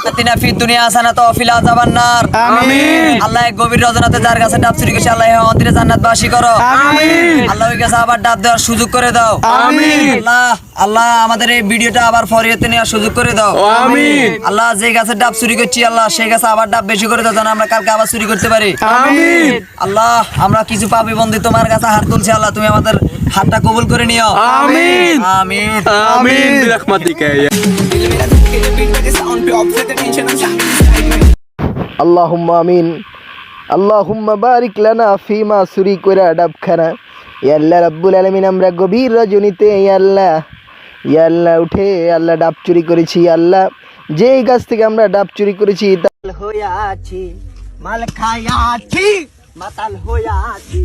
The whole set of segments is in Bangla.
আতিনা ফিদ দুনিয়া হাসানাত ওয়া ফিল আযাবান নার। আমিন। আল্লাহ এই গভীর রজনীতে যার কাছে ডাব চুরি করেছে আল্লাহ আমাদের জান্নাতবাসী করো। আমিন। আল্লাহ ওই কাছে আবার ডাব দেওয়ার সুযোগ করে দাও। আমিন। আল্লাহ আল্লাহ আমাদের এই ভিডিওটা আবার ফরিয়াতে নেওয়ার সুযোগ করে দাও। আমিন। আল্লাহ যে গাছের ডাব চুরি করছি আল্লাহ সেই গাছে আবার ডাব বেশি করে দাও যেন আমরা কালকে আবার চুরি করতে পারি। আমিন। আল্লাহ আমরা কিছু পাপী বন্দী তোমার কাছে হাত তুলছি আল্লাহ তুমি আমাদের হাতটা কবুল করে নিও। আমিন। আমিন। আমিন বিরহমাতিকা ইয়া আল্লাহুম্মা আমিন। আল্লাহুম্মা বারিক লানা ফিমা চুরি কইরা ডাবখানা। ইয়া আল্লাহ রাব্বুল আলামিন আমরা গভীর রজনীতে ইয়া আল্লাহ উঠে আল্লাহ ডাব চুরি করেছি আল্লাহ যেই গাছ থেকে আমরা ডাব চুরি করেছি তাল হইয়াছি মাল খাইয়াছি মাতাল হইয়াছি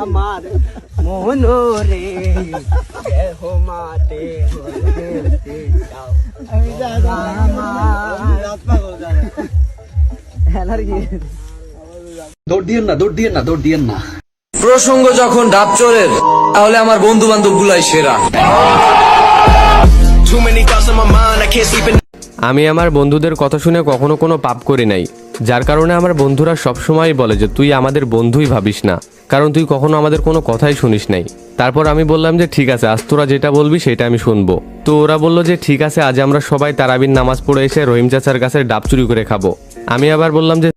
আমার মনোরে মাতে প্রসঙ্গ যখন ডাব চোরের তাহলে আমার বন্ধু বান্ধব গুলাই সেরা। আমি আমার বন্ধুদের কথা শুনে কখনো কোনো পাপ করি নাই, যার কারণে আমার বন্ধুরা সবসময় বলে যে তুই আমাদের বন্ধুই ভাবিস না, কারণ তুই কখনো আমাদের কোনো কথাই শুনিস নাই। তারপর আমি বললাম যে ঠিক আছে আজ তোরা যেটা বলবি সেটা আমি শুনবো। তো ওরা বললো যে ঠিক আছে আজ আমরা সবাই তারাবির নামাজ পড়ে এসে রহিম চাচার কাছে ডাব চুরি করে খাবো। আমি আবার বললাম যে